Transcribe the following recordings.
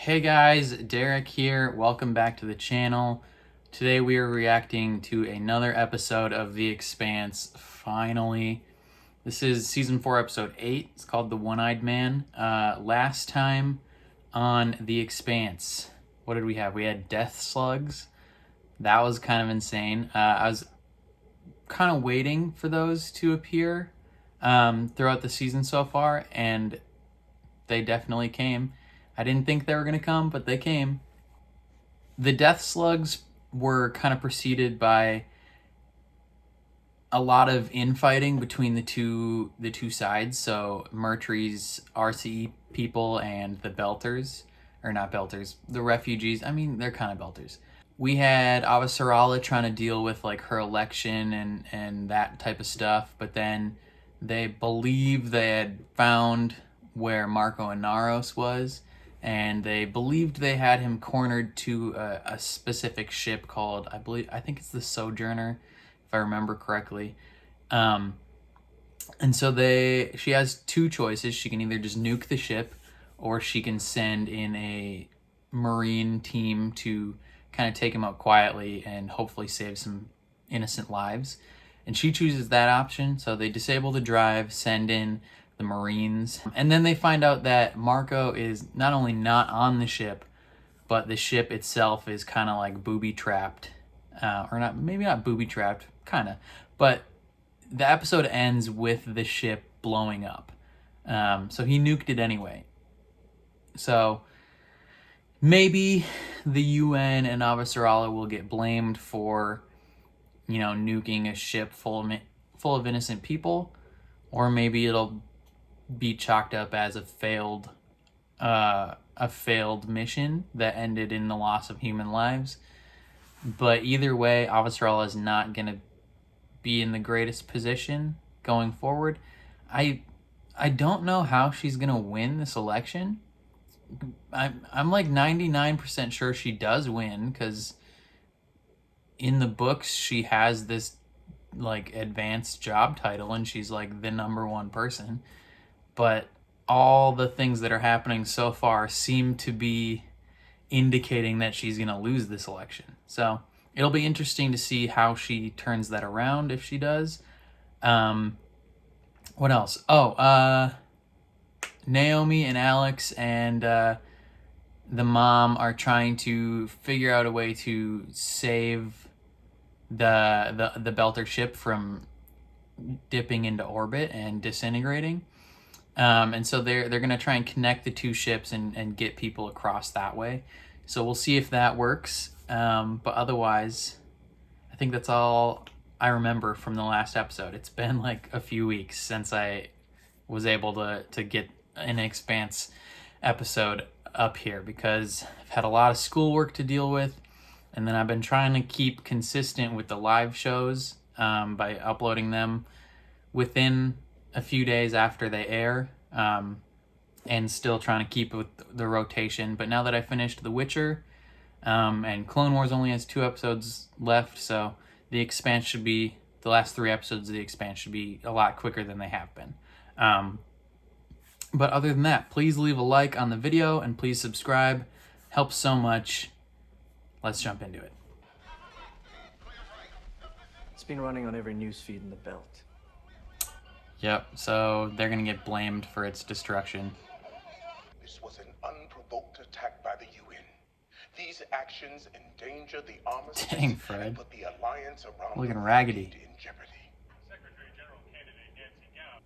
Hey guys, Derek here. Welcome back to the channel. Today we are reacting to another episode of The Expanse. Finally, this is season 4, episode 8. It's called The One-Eyed Man. Last time on The Expanse, what did we have? We had death slugs. That was kind of insane. I was kind of waiting for those to appear throughout the season so far, and they definitely came. I didn't think they were going to come, but they came. The death slugs were kind of preceded by a lot of infighting between the two sides. So Mertry's RCE people and the Belters, or not Belters, the refugees. I mean, they're kind of Belters. We had Avasarala trying to deal with like her election and that type of stuff, but then they believed they had found where Marco Inaros was, and they believed they had him cornered to a specific ship called, I think it's the Sojourner, if I remember correctly. And so she has two choices. She can either just nuke the ship, or she can send in a Marine team to kind of take him out quietly and hopefully save some innocent lives. And she chooses that option. So they disable the drive, send in the Marines, and then they find out that Marco is not only not on the ship, but the ship itself is kind of like booby trapped, or not, maybe not booby trapped, kind of, but the episode ends with the ship blowing up. So he nuked it anyway. So maybe the UN and Avasarala will get blamed for, nuking a ship full of innocent people, or maybe it'll be chalked up as a failed mission that ended in the loss of human lives. But either way, Avasarala is not going to be in the greatest position going forward. I don't know how she's going to win this election. I'm like 99% sure she does win, because in the books she has this like advanced job title and she's like the #1 person. But all the things that are happening so far seem to be indicating that she's going to lose this election. So it'll be interesting to see how she turns that around, if she does. What else? Naomi and Alex and the mom are trying to figure out a way to save the Belter ship from dipping into orbit and disintegrating. And so they're going to try and connect the two ships and get people across that way. So we'll see if that works. But otherwise, I think that's all I remember from the last episode. It's been like a few weeks since I was able to get an Expanse episode up here, because I've had a lot of schoolwork to deal with. And then I've been trying to keep consistent with the live shows by uploading them within a few days after they air, and still trying to keep with the rotation. But now that I finished The Witcher, and Clone Wars only has 2 episodes left, so The Expanse should be, the last 3 episodes of The Expanse should be a lot quicker than they have been. But other than that, please leave a like on the video and please subscribe. Helps so much. Let's jump into it. It's been running on every news feed in the belt. Yep, so they're gonna get blamed for its destruction. This was an unprovoked attack by the UN. These actions endanger the armistice. Dang, Fred. And put the alliance around Looking the raggedy. in jeopardy. Secretary General candidate Nancy Gow.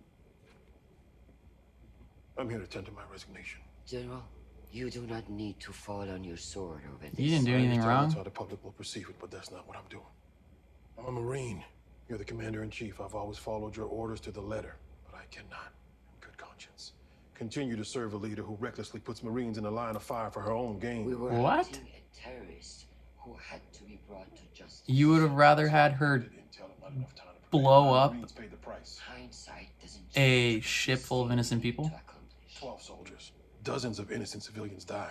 I'm here to tender my resignation. General, you do not need to fall on your sword over this. You didn't do anything That's wrong. how the public will perceive it, but that's not what I'm doing. I'm a Marine. You're the commander-in-chief. I've always followed your orders to the letter, but I cannot, in good conscience, continue to serve a leader who recklessly puts Marines in a line of fire for her own gain. We were What? hunting a terrorist who had to be brought to justice. You would have rather had her blow up Marines paid the price. Hindsight doesn't a change ship full of what we innocent needed people? to accomplish. 12 soldiers. Dozens of innocent civilians died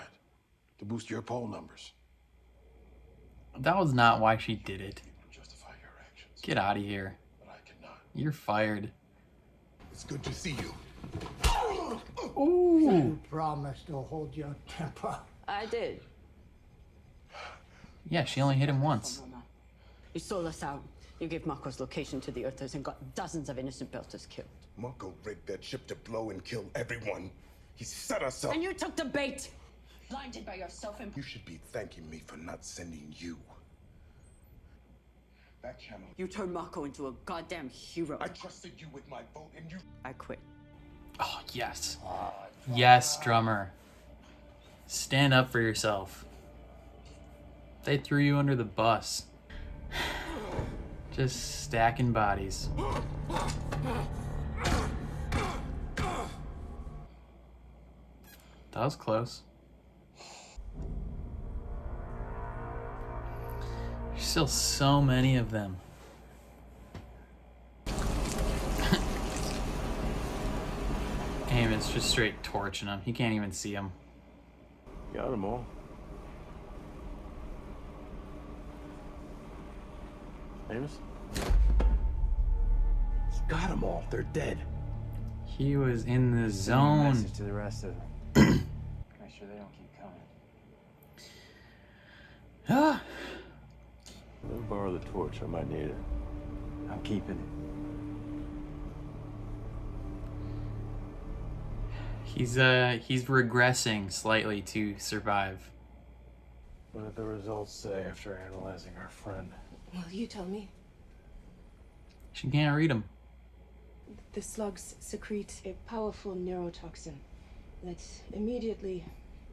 to boost your poll numbers. That was not why she did it. Justify your actions. Get out of here. But I cannot. You're fired. It's good to see you. You promised to hold your temper. I did. Yeah, she only hit him once. You sold us out. You gave Marco's location to the Earthers and got dozens of innocent Belters killed. Marco rigged that ship to blow and kill everyone. He set us up. And you took the bait! Blinded by your self-imp... You should be thanking me for not sending you. That channel. You turned Marco into a goddamn hero. I trusted you with my vote and you. I quit. Oh, yes. Yes, drummer. Stand up for yourself. They threw you under the bus. Just stacking bodies. That was close. There's still so many of them. Amos just straight torching him. He can't even see him. Got them all. Amos? Got them all. They're dead. He was in the Send a zone. message to the rest of them. Make sure they don't keep coming. Ah. Let me borrow the torch. I might need it. I'm keeping it. He's regressing slightly to survive. What did the results say after analyzing our friend? Well, you tell me. She can't read him. The slugs secrete a powerful neurotoxin that immediately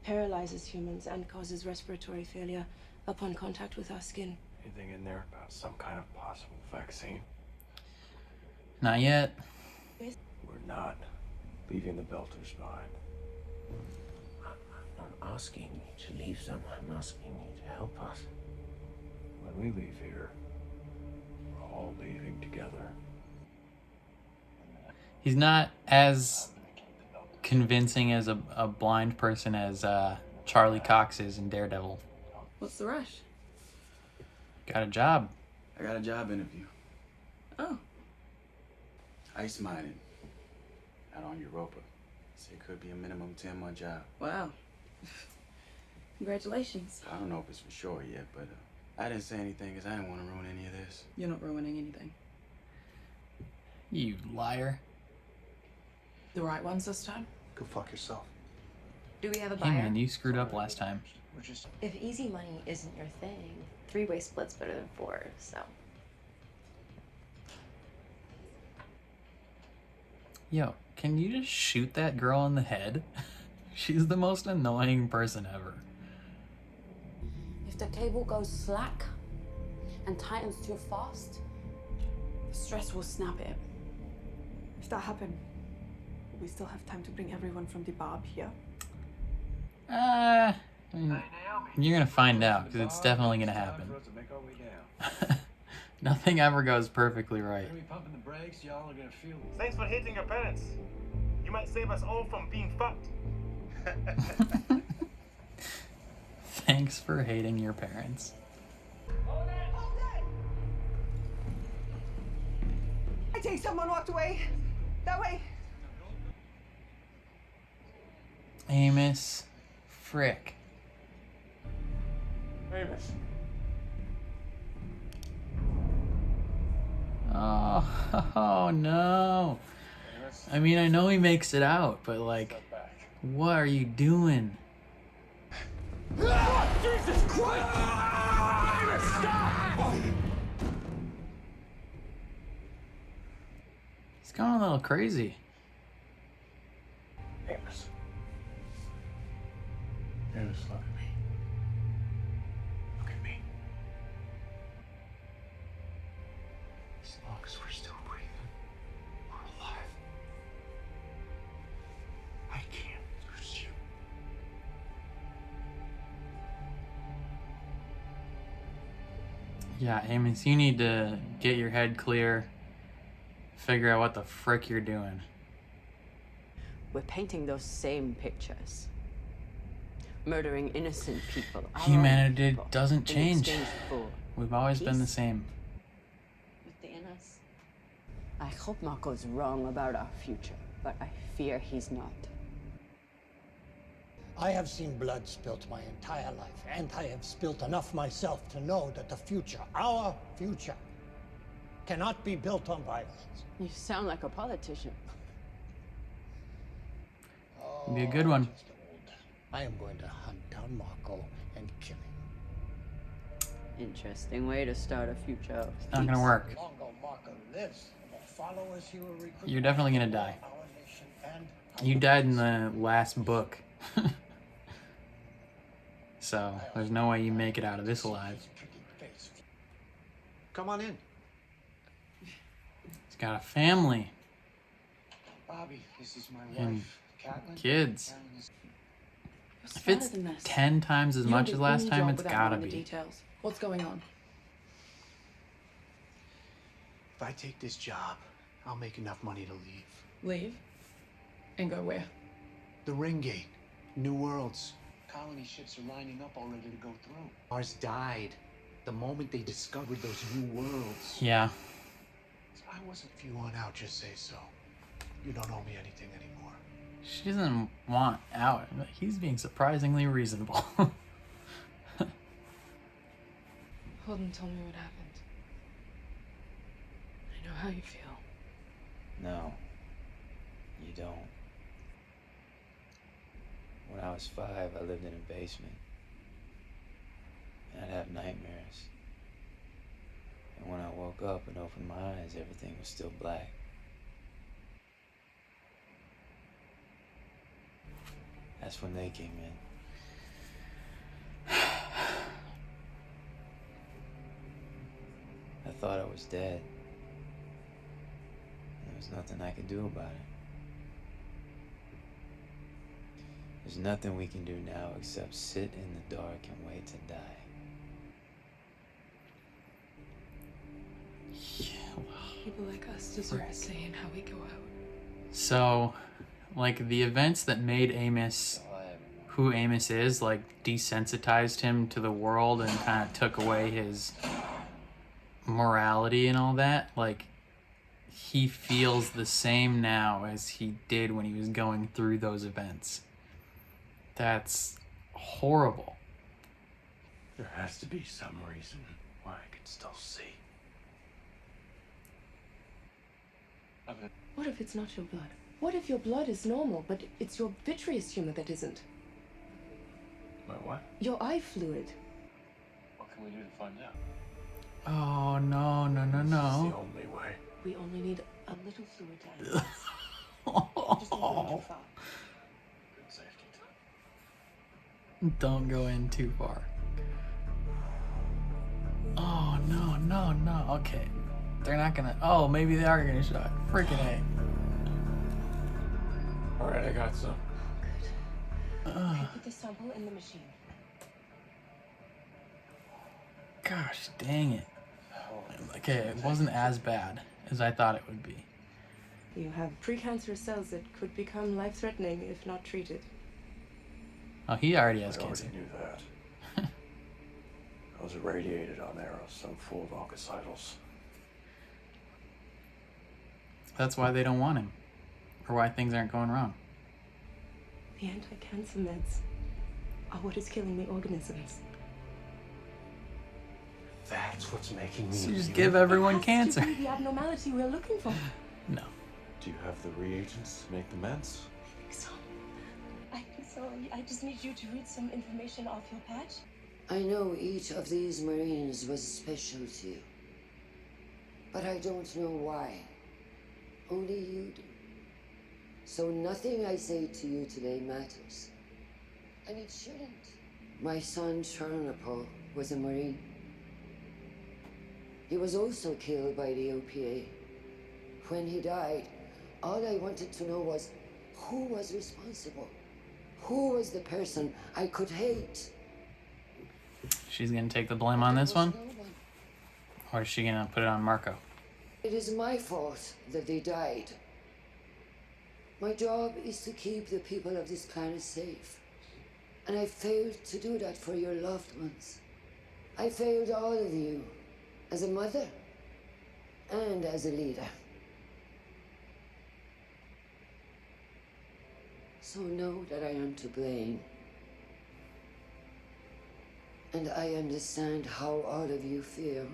paralyzes humans and causes respiratory failure upon contact with our skin. Anything in there about some kind of possible vaccine? Not yet. We're not leaving the Belters behind. I'm not asking you to leave them. I'm asking you to help us. When we leave here, we're all leaving together. He's not as convincing as a blind person as Charlie Cox is in Daredevil. What's the rush? Got a job. I got a job interview. Oh. Ice mining. Out on Europa. So it could be a minimum 10-month job. Wow. Congratulations. I don't know if it's for sure yet, but I didn't say anything because I didn't want to ruin any of this. You're not ruining anything. You liar. The right ones this time? Go fuck yourself. Do we have a Hey buyer? man, you screwed up last time. We're just... If easy money isn't your thing, three-way split's better than four, so. Yo, can you just shoot that girl in the head? She's the most annoying person ever. If the cable goes slack and tightens too fast, the stress will snap it. If that happened, we still have time to bring everyone from the Bob here. You're gonna find out, because it's definitely gonna happen. Nothing ever goes perfectly right. pumping the brakes, y'all are gonna feel it. Thanks for hating your parents. You might save us all from being fucked. Thanks for hating your parents. I think someone walked away. That way. Amos. Frick. Amos. Oh no. I mean, I know he makes it out, but like, what are you doing? Jesus Christ! Stop! He's going a little crazy. Amos. Amos, look at me. Look at me. As long as we're still breathing, we're alive. I can't lose you. Yeah, Amos, you need to get your head clear. Figure out what the frick you're doing. We're painting those same pictures. Murdering innocent people. our Humanity own people, doesn't in change. exchange for We've always been the peace. same. Within us. I hope Marco's wrong about our future. but I fear he's not. I have seen blood spilt my entire life, and I have spilt enough myself to know that the future, our future, cannot be built on violence. You sound like a politician. Be a good one. Just old. I am going to hunt down Marco and kill him. Interesting way to start a future of It's not gonna work. The longer Marco lives, the more followers he will recruit. You're definitely gonna die. Our nation and You died in the last book. So, there's no way you make it out of this alive. Come on in. He's got a family Bobby, this is my and wife, Catelyn. kids. You're If smarter it's than this. 10 times as You much do as last any time, job it's without gotta knowing the be. details. What's going on? If I take this job, I'll make enough money to leave. Leave? And go where? The Ring Gate, New Worlds. Colony ships are lining up already to go through. Ours died the moment they discovered those new worlds. Yeah. So I wasn't. If you want out, just say so. You don't owe me anything anymore. She doesn't want out. He's being surprisingly reasonable. Holden told me what happened. I know how you feel. No, you don't. When I was 5, I lived in a basement. And I'd have nightmares. And when I woke up and opened my eyes, everything was still black. That's when they came in. I thought I was dead. There was nothing I could do about it. There's nothing we can do now except sit in the dark and wait to die. People like us deserve a say in how we go out. So, like, the events that made Amos who Amos is, like, desensitized him to the world and kind of took away his morality and all that, like, he feels the same now as he did when he was going through those events. That's horrible. There has to be some reason why I can still see. What if it's not your blood? What if your blood is normal, but it's your vitreous tumor that isn't? My what? Your eye fluid. What can we do to find out? Oh, no, no, no, It's no. the only way. We only need a little fluid to analyze. Just don't go too far. Good safety time. Don't go in too far. Oh, no, no, no. Okay. They're not gonna... Oh, maybe they are gonna shot. Freaking A. Alright, I got some. Okay, put the sample in the machine. Gosh, dang it. Okay, it wasn't as bad as I thought it would be. You have precancerous cells that could become life-threatening if not treated. Oh, he already has I already cancer. knew that. I was irradiated on Eros, so I'm full of oncocytals. That's why they don't want him. Or why things aren't going wrong. The anti-cancer meds are what is killing the organisms. That's what's making me So just immune. give everyone It has cancer. to be the abnormality we're looking for. No. Do you have the reagents to make the meds? I think so. I just need you to read some information off your patch. I know each of these Marines was special to you. But I don't know why. Only you do. So nothing I say to you today matters. And it shouldn't. My son, Charnapol, was a Marine. He was also killed by the OPA. When he died, all I wanted to know was who was responsible? Who was the person I could hate? She's gonna take the blame on this There was one? no one. Or is she gonna put it on Marco? It is my fault that they died. My job is to keep the people of this planet safe. And I failed to do that for your loved ones. I failed all of you, as a mother and as a leader. So know that I am to blame. And I understand how all of you feel.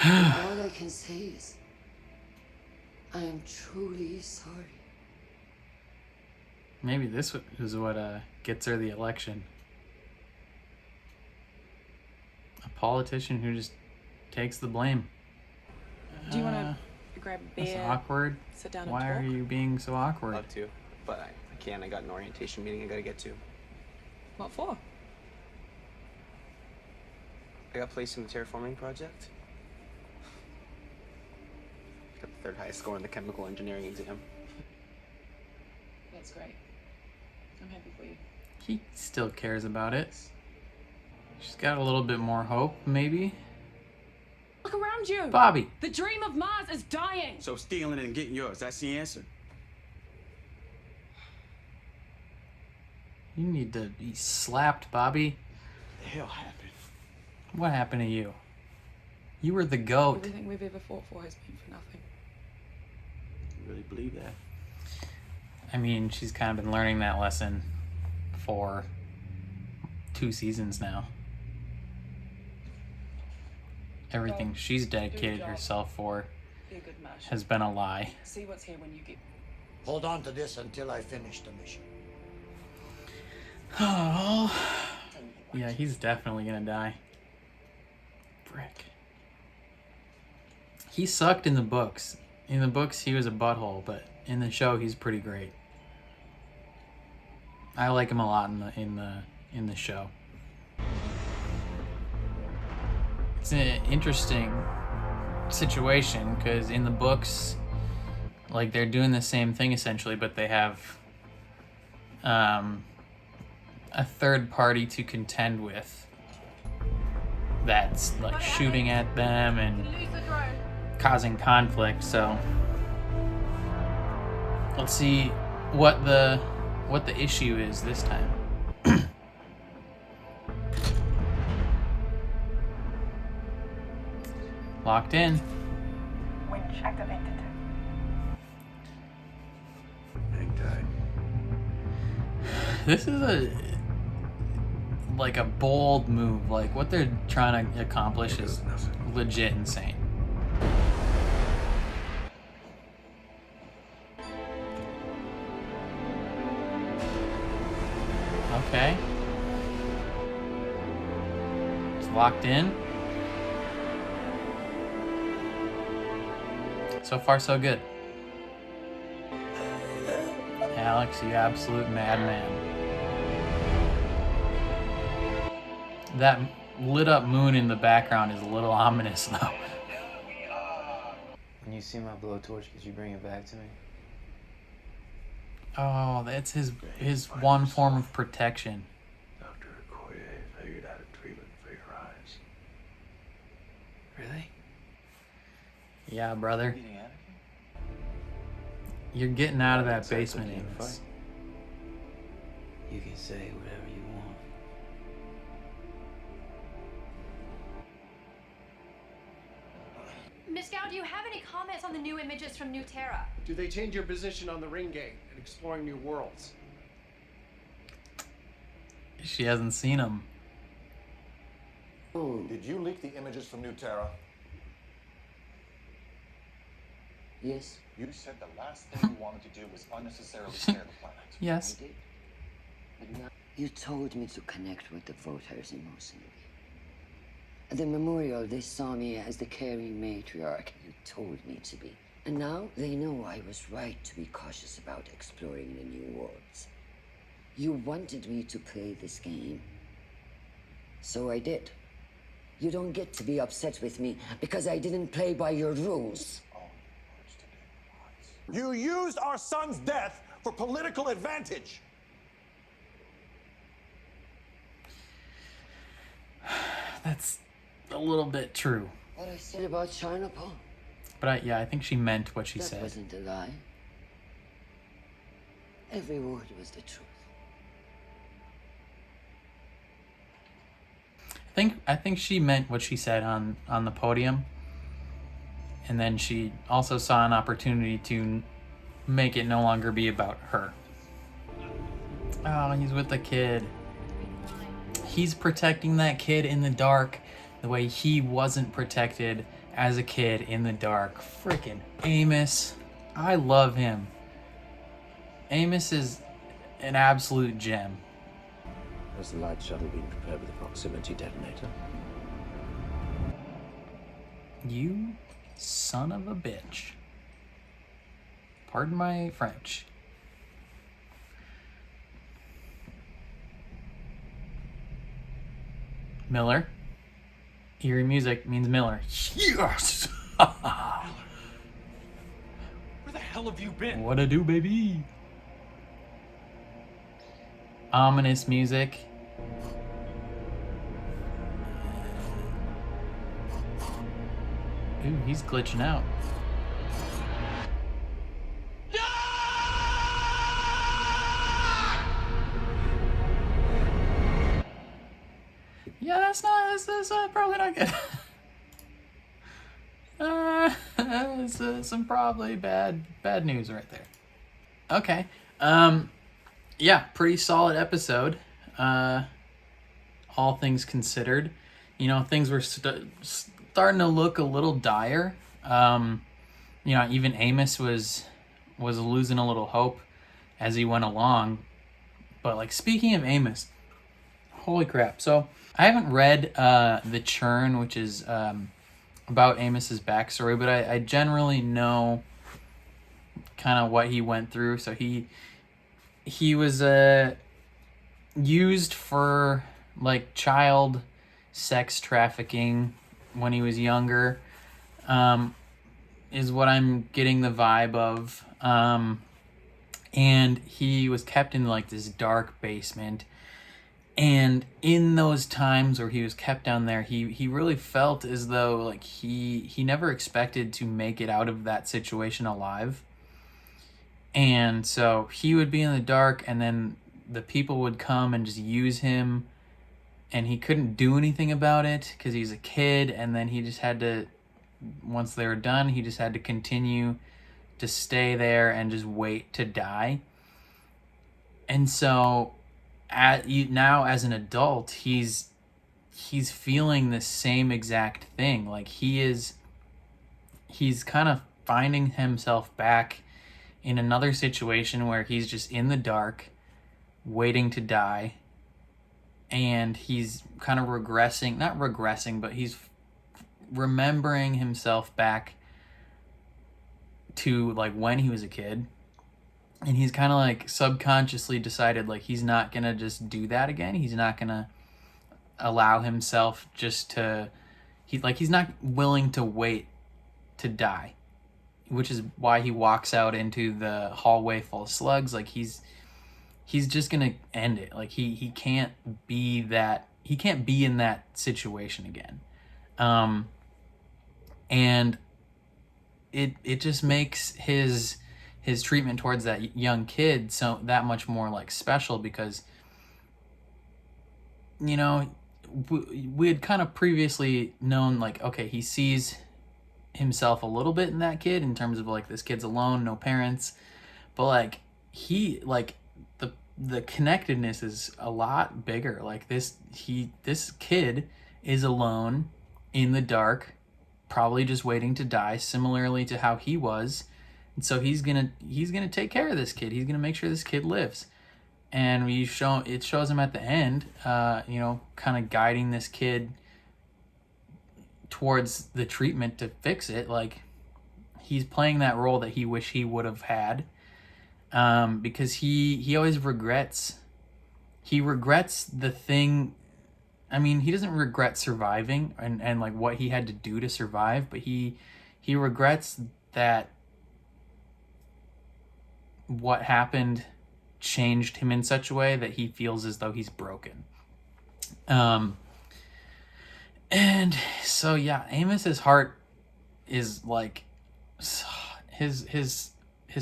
And all I can say is, I am truly sorry. Maybe this is what gets her the election. A politician who just takes the blame. Do you want to grab a beer? That's awkward. Sit down and Why talk? are you being so awkward? Love to, but I can't. I got an orientation meeting I gotta get to. What for? I got placed in the terraforming project. Got the third highest score in the chemical engineering exam. That's great. I'm happy for you. He still cares about it. She's got a little bit more hope, maybe. Look around you! Bobby! The dream of Mars is dying! So stealing it and getting yours, that's the answer. You need to be slapped, Bobby. The hell happened? What happened to you? You were the GOAT. Everything we've ever fought for has been for nothing. You really believe that? I mean, she's kind of been learning that lesson for 2 seasons now. Everything she's dedicated herself for Be a good match. has been a lie. See what's here when you get. Hold on to this until I finish the mission. Oh, yeah, he's definitely gonna die. Frick. He sucked in the books. In the books, he was a butthole, but in the show, he's pretty great. I like him a lot in the show. It's an interesting situation because in the books, like they're doing the same thing essentially, but they have a third party to contend with that's like shooting at them and causing conflict. So let's see what the issue is this time. Locked in. Winch activated. Hang tight. This is a bold move. Like what they're trying to accomplish is legit insane. Okay. It's locked in. So far, so good. Alex, you absolute madman. That lit up moon in the background is a little ominous, though. When you see my blowtorch, could you bring it back to me? Oh, that's his one form of protection. Dr. Okoye figured out a treatment for your eyes. Really? Yeah, brother. Getting out of here? You're getting out of that That's like basement, looking at a Amos. You can say whatever you want. Miss Gao, do you have any comments on the new images from New Terra? Do they change your position on the ring gate and exploring new worlds? She hasn't seen him. Did you leak the images from New Terra? Yes, You said the last thing you wanted to do was unnecessarily scare the planet. Yes. I did. But now you told me to connect with the voters emotionally. At the memorial, they saw me as the caring matriarch you told me to be. And now they know I was right to be cautious about exploring the new worlds. You wanted me to play this game. So I did. You don't get to be upset with me because I didn't play by your rules. You used our son's death for political advantage. That's a little bit true. What I said about Charnapol, But I think she meant what she that said. wasn't a lie. Every word was the truth. I think she meant what she said on the podium. And then she also saw an opportunity to make it no longer be about her. Oh, he's with the kid. He's protecting that kid in the dark the way he wasn't protected as a kid in the dark. Freaking Amos. I love him. Amos is an absolute gem. Has the light shuttle been prepared with a proximity detonator? You son of a bitch. Pardon my French. Miller. Eerie music means Miller. Yes! Where the hell have you been? What a do, baby? Ominous music. Ooh, he's glitching out. Yeah, that's probably not good. It's some probably bad news right there. Okay. Yeah, pretty solid episode. All things considered, you know, things were starting to look a little dire. You know, even Amos was losing a little hope as he went along. But like, speaking of Amos, holy crap! So I haven't read The Churn, which is about Amos's backstory, but I generally know kind of what he went through. So he was used for like child sex trafficking when he was younger, is what I'm getting the vibe of. And he was kept in like this dark basement. And in those times where he was kept down there, he really felt as though like he never expected to make it out of that situation alive. And so he would be in the dark, and then the people would come and just use him, and he couldn't do anything about it because he's a kid. And then he just had to, once they were done, he just had to continue to stay there and just wait to die. And so now as an adult, he's feeling the same exact thing. Like he's kind of finding himself back in another situation where he's just in the dark waiting to die, and he's kind of not regressing, but he's remembering himself back to like when he was a kid. And he's kind of like subconsciously decided like he's not going to just do that again. He's not going to allow himself just to, he's not willing to wait to die, which is why he walks out into the hallway full of slugs. Like he's just going to end it. Like he can't be in that situation again. And it just makes his treatment towards that young kid so that much more like special, because, you know, we had kind of previously known like, okay, he sees himself a little bit in that kid in terms of like, this kid's alone, no parents, but like the connectedness is a lot bigger. Like this kid is alone in the dark, probably just waiting to die, similarly to how he was. And so he's gonna take care of this kid. He's gonna make sure this kid lives. And it shows him at the end, you know, kind of guiding this kid towards the treatment to fix it. Like he's playing that role that he wish he would have had, because he always regrets. He regrets the thing. I mean, he doesn't regret surviving and like what he had to do to survive, but he regrets that what happened changed him in such a way that he feels as though he's broken. And so yeah, Amos's heart is like, his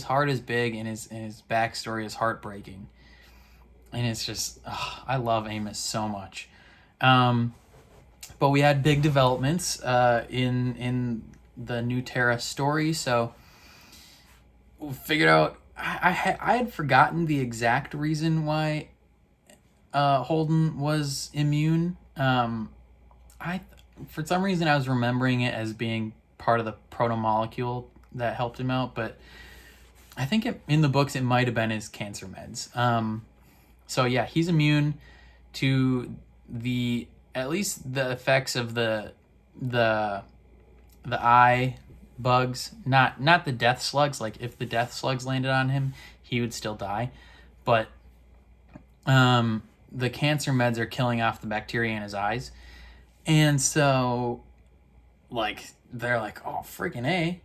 heart is big, and his backstory is heartbreaking, and it's just I love Amos so much. But we had big developments in the New Terra story. So figured out I had forgotten the exact reason why Holden was immune. For some reason I was remembering it as being part of the protomolecule that helped him out, but I think in the books it might have been his cancer meds. So yeah, he's immune to at least the effects of the eye bugs, not the death slugs. Like if the death slugs landed on him, he would still die. But the cancer meds are killing off the bacteria in his eyes. And so like they're like, oh freaking A,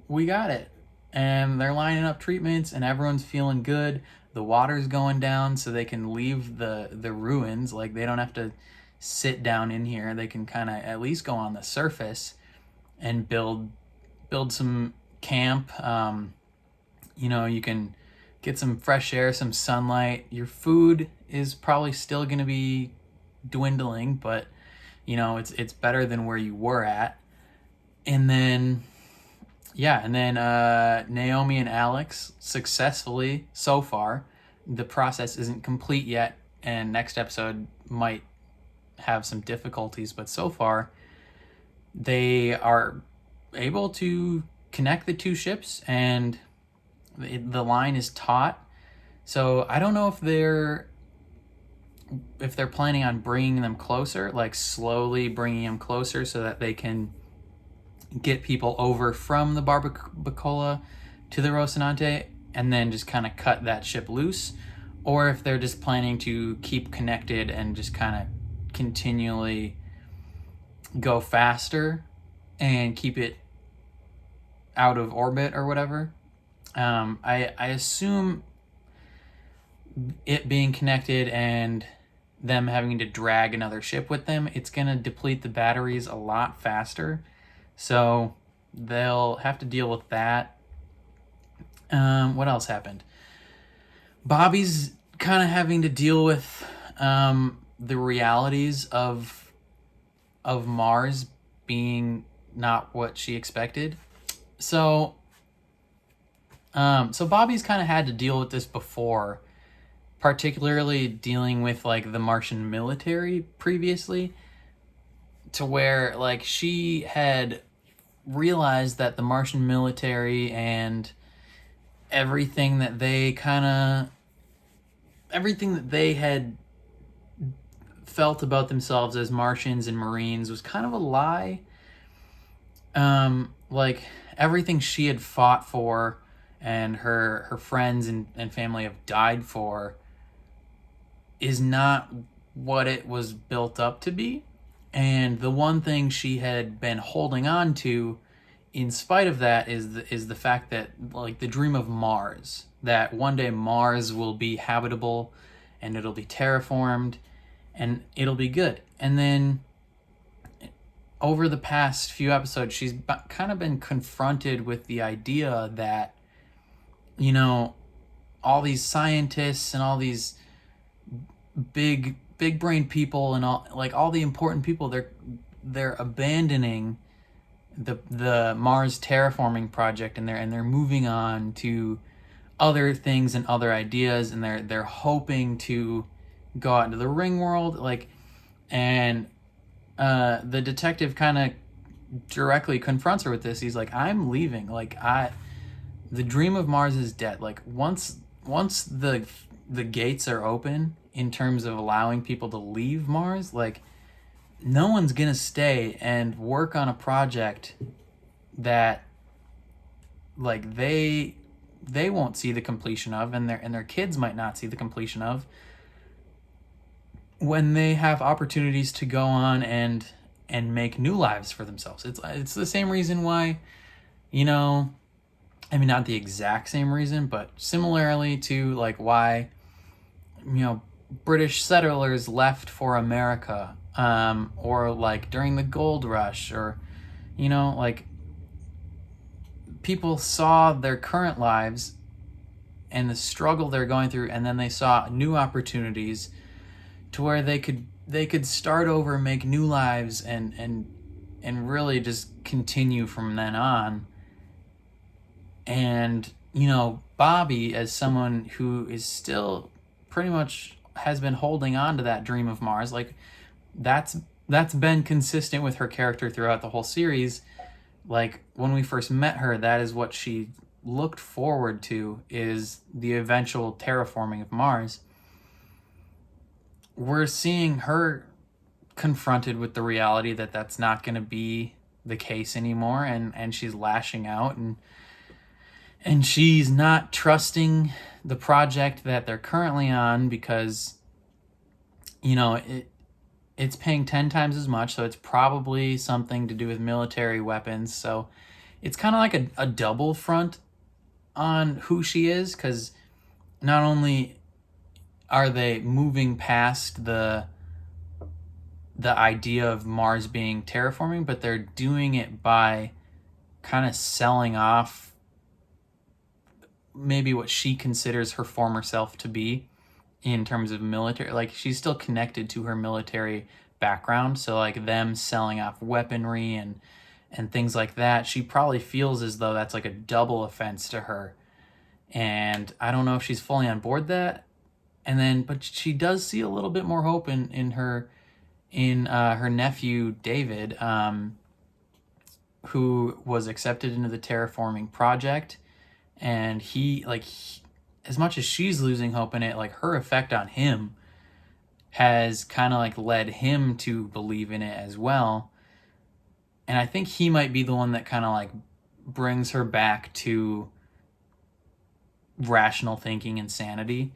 we got it. And they're lining up treatments and everyone's feeling good. The water's going down so they can leave the ruins. Like they don't have to sit down in here. They can kind of at least go on the surface and build some camp. You can get some fresh air, some sunlight. Your food is probably still going to be dwindling, but it's better than where you were at. And then Naomi and Alex successfully, so far, the process isn't complete yet, and next episode might have some difficulties, but so far they are able to connect the two ships and the line is taut. So I don't know if they're planning on bringing them closer, like slowly bringing them closer so that they can get people over from the Barbacola to the Rocinante and then just kind of cut that ship loose, or if they're just planning to keep connected and just kind of continually go faster and keep it out of orbit or whatever. I assume it being connected and them having to drag another ship with them, it's going to deplete the batteries a lot faster. So they'll have to deal with that. What else happened? Bobby's kind of having to deal with the realities of Mars being not what she expected. So Bobby's kind of had to deal with this before, particularly dealing with like the Martian military previously, to where like she had realized that the Martian military and everything that they had felt about themselves as Martians and Marines was kind of a lie. Like everything she had fought for and her friends and family have died for is not what it was built up to be. And the one thing she had been holding on to in spite of that is the fact that like the dream of Mars, that one day Mars will be habitable and it'll be terraformed and it'll be good. And then over the past few episodes, she's kind of been confronted with the idea that, all these scientists and all these big brain people and all the important people, they're abandoning the Mars terraforming project and they're moving on to other things and other ideas, and they're hoping to go out into the ring world, and the detective kind of directly confronts her with this. He's like, I'm leaving. The dream of Mars is dead. Like once the gates are open in terms of allowing people to leave Mars, like no one's gonna stay and work on a project that like they won't see the completion of, and their kids might not see the completion of, when they have opportunities to go on and make new lives for themselves. It's the same reason why, I mean, not the exact same reason, but similarly to like why, British settlers left for America, or like during the gold rush, or, like people saw their current lives and the struggle they're going through, and then they saw new opportunities to where they could start over, make new lives, and really just continue from then on. And you know, Bobby, as someone who is still pretty much has been holding on to that dream of Mars, like that's been consistent with her character throughout the whole series. Like when we first met her, that is what she looked forward to, is the eventual terraforming of Mars. We're seeing her confronted with the reality that that's not going to be the case anymore, and she's lashing out, and she's not trusting the project that they're currently on because, you know, it's paying 10 times as much, so it's probably something to do with military weapons. So it's kind of like a double front on who she is, because not only are they moving past the idea of Mars being terraforming, but they're doing it by kind of selling off maybe what she considers her former self to be in terms of military. Like, she's still connected to her military background, so like them selling off weaponry and things like that, she probably feels as though that's like a double offense to her. And I don't know if she's fully on board that. And then, but she does see a little bit more hope in her nephew David, who was accepted into the terraforming project, and as much as she's losing hope in it, like her effect on him has kind of like led him to believe in it as well. And I think he might be the one that kind of like brings her back to rational thinking and sanity.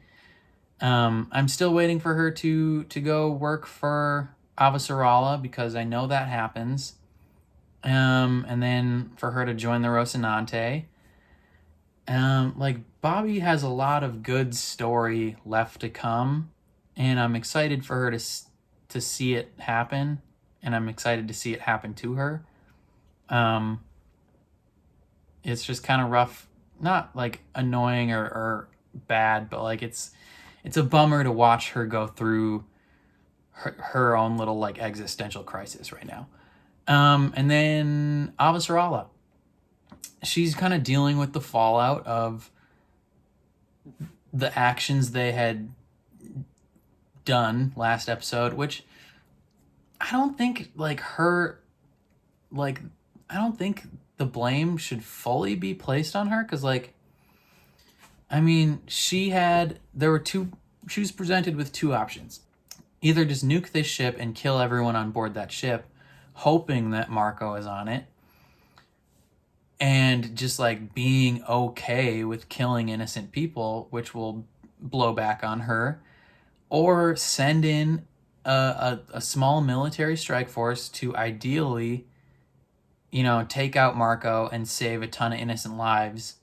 I'm still waiting for her to go work for Avasarala, because I know that happens. And then for her to join the Rocinante. Like, Bobby has a lot of good story left to come, and I'm excited for her to see it happen, and I'm excited to see it happen to her. It's just kind of rough, not like annoying or bad, but like it's a bummer to watch her go through her own little like existential crisis right now. And then Avasarala, she's kind of dealing with the fallout of the actions they had done last episode, which I don't think I don't think the blame should fully be placed on her, because like, I mean, she was presented with two options. Either just nuke this ship and kill everyone on board that ship, hoping that Marco is on it, and just like being okay with killing innocent people, which will blow back on her, or send in a small military strike force to ideally, you know, take out Marco and save a ton of innocent lives,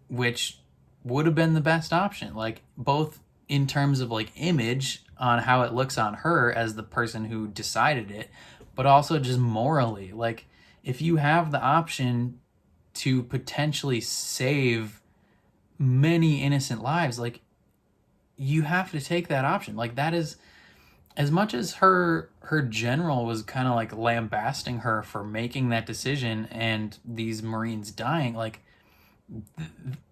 which would have been the best option, like both in terms of like image on how it looks on her as the person who decided it, but also just morally. Like, if you have the option to potentially save many innocent lives, like, you have to take that option. Like, that is, as much as her general was kind of like lambasting her for making that decision and these Marines dying, like,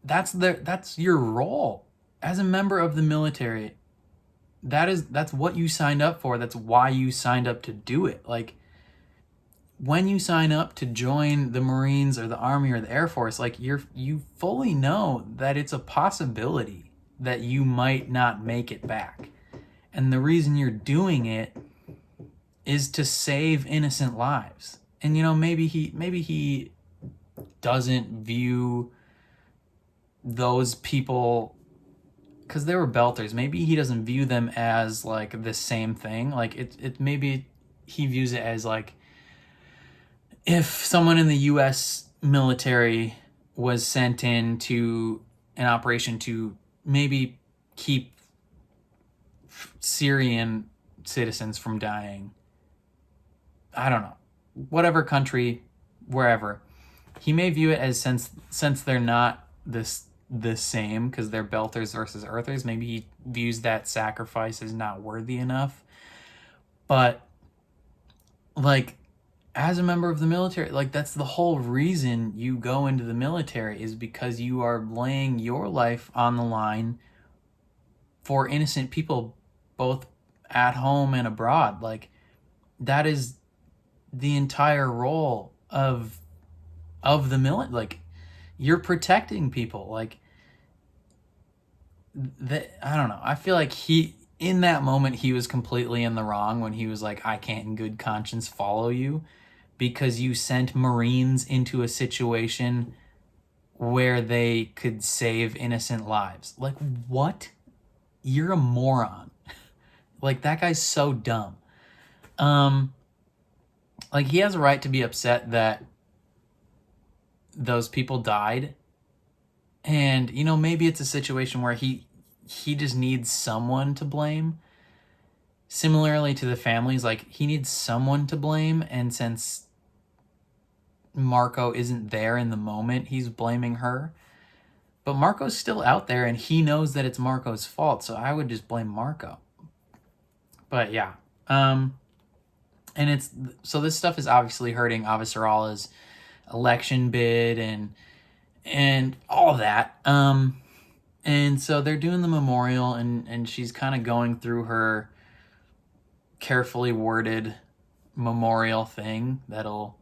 that's your role as a member of the military. That's what you signed up for. That's why you signed up to do it. Like, when you sign up to join the Marines or the Army or the Air Force, like, you fully know that it's a possibility that you might not make it back. And the reason you're doing it is to save innocent lives. And, you know, maybe he doesn't view those people, because they were belters, maybe he doesn't view them as like the same thing. Like, it maybe he views it as like, if someone in the US military was sent in to an operation to maybe keep Syrian citizens from dying, I don't know, whatever country, wherever, he may view it as, since they're not the same, because they're belters versus earthers, maybe he views that sacrifice as not worthy enough. But like, as a member of the military, like that's the whole reason you go into the military, is because you are laying your life on the line for innocent people, both at home and abroad. Like that is the entire role of the military. Like you're protecting people. Like that, I don't know. I feel like in that moment he was completely in the wrong when he was like, I can't in good conscience follow you because you sent Marines into a situation where they could save innocent lives. Like, what? You're a moron. Like, that guy's so dumb. Like, he has a right to be upset that those people died. And, you know, maybe it's a situation where he just needs someone to blame. Similarly to the families, like, he needs someone to blame. And since Marco isn't there in the moment, he's blaming her. But Marco's still out there, and he knows that it's Marco's fault, so I would just blame Marco. But yeah. And it's... So this stuff is obviously hurting Avasarala's election bid and all that. And so they're doing the memorial, and she's kind of going through her carefully worded memorial thing that'll,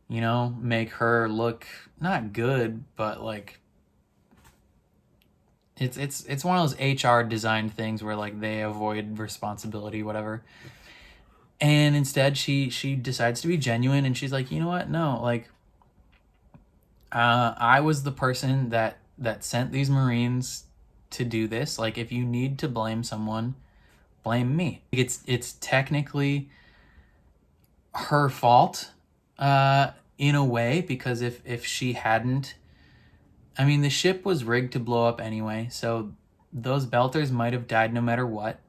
you know, make her look not good, but like it's one of those HR designed things where like they avoid responsibility, whatever. And instead she decides to be genuine, and she's like, you know what? No, like I was the person that sent these Marines to do this. Like, if you need to blame someone, blame me. It's technically her fault in a way, because if she hadn't, I mean, the ship was rigged to blow up anyway, so those Belters might have died no matter what.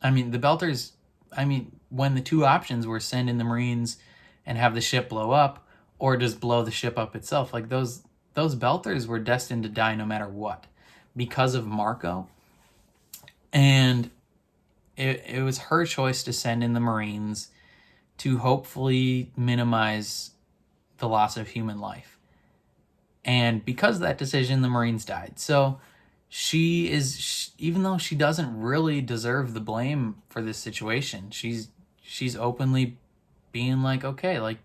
I mean, the Belters, I mean, when the two options were send in the Marines and have the ship blow up, or just blow the ship up itself, like those Belters were destined to die no matter what because of Marco. And it was her choice to send in the Marines to hopefully minimize the loss of human life. And because of that decision, the Marines died. So she is, even though she doesn't really deserve the blame for this situation, she's openly being like, okay, like,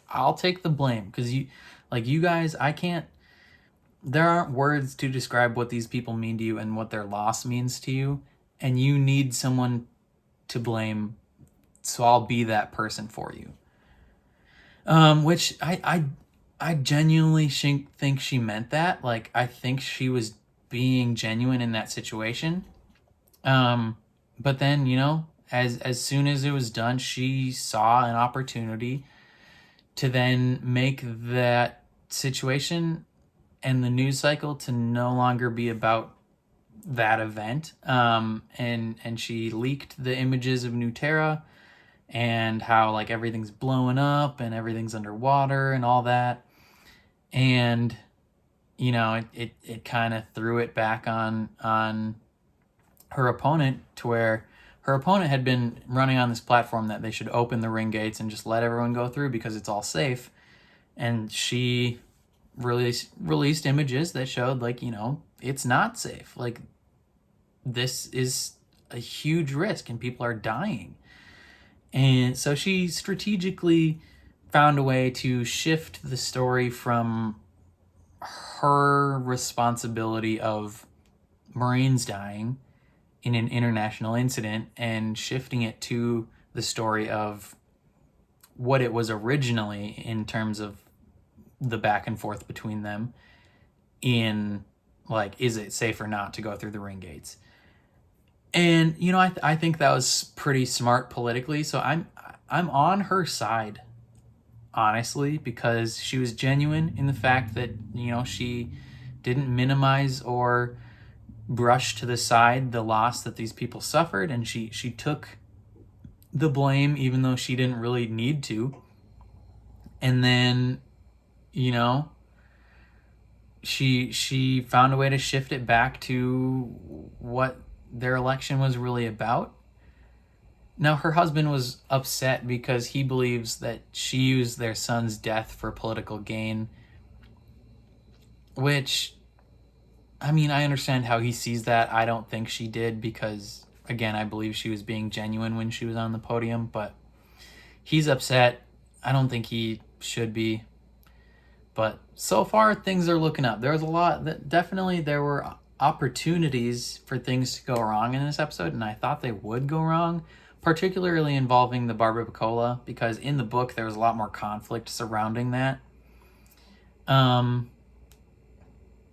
I'll take the blame, because you guys, I can't, there aren't words to describe what these people mean to you and what their loss means to you, and you need someone to blame, so I'll be that person for you. Which I genuinely think she meant that. Like, I think she was being genuine in that situation. But then, you know, as soon as it was done, she saw an opportunity to then make that situation and the news cycle to no longer be about that event. And she leaked the images of New Terra and how like everything's blowing up and everything's underwater and all that. And, you know, it kind of threw it back on her opponent, to where her opponent had been running on this platform that they should open the ring gates and just let everyone go through because it's all safe. And she released images that showed, like, you know, it's not safe. Like, this is a huge risk and people are dying. And so she strategically found a way to shift the story from her responsibility of Marines dying in an international incident and shifting it to the story of what it was originally, in terms of the back and forth between them in, like, is it safe or not to go through the ring gates? And, you know, I think that was pretty smart politically. So I'm on her side, honestly, because she was genuine in the fact that, you know, she didn't minimize or brush to the side the loss that these people suffered, and she took the blame even though she didn't really need to. And then, you know, she found a way to shift it back to what their election was really about. Now, her husband was upset because he believes that she used their son's death for political gain, which, I mean, I understand how he sees that. I don't think she did because, again, I believe she was being genuine when she was on the podium, but he's upset. I don't think he should be. But so far, things are looking up. There was a lot that definitely there were opportunities for things to go wrong in this episode, and I thought they would go wrong, particularly involving the barbacoa, because in the book there was a lot more conflict surrounding that.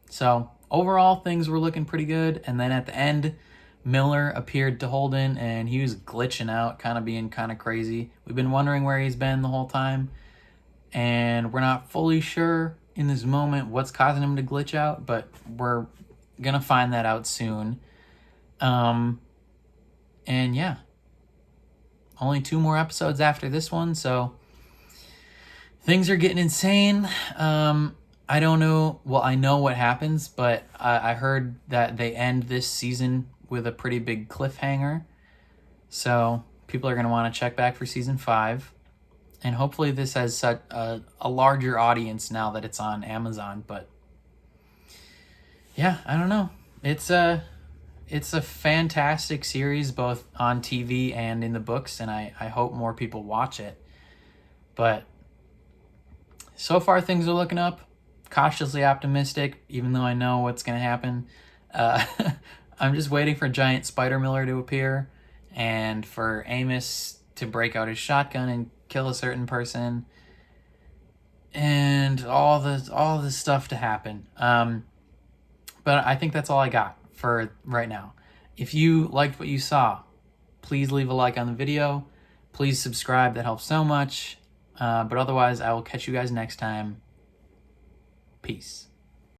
So overall, things were looking pretty good, and then at the end, Miller appeared to Holden, and he was glitching out, kind of being kind of crazy. We've been wondering where he's been the whole time, and we're not fully sure in this moment what's causing him to glitch out, but we're gonna find that out soon. And yeah, only 2 more episodes after this one, so things are getting insane. I don't know, well, I know what happens, but I heard that they end this season with a pretty big cliffhanger, so people are going to want to check back for season 5. And hopefully this has such a larger audience now that it's on Amazon. But yeah, I don't know. It's a fantastic series, both on TV and in the books, and I hope more people watch it. But so far things are looking up. Cautiously optimistic, even though I know what's going to happen. I'm just waiting for Giant Spider Miller to appear and for Amos to break out his shotgun and kill a certain person, and all this stuff to happen. But I think that's all I got for right now. If you liked what you saw, please leave a like on the video. Please subscribe, that helps so much. But otherwise, I will catch you guys next time. Peace.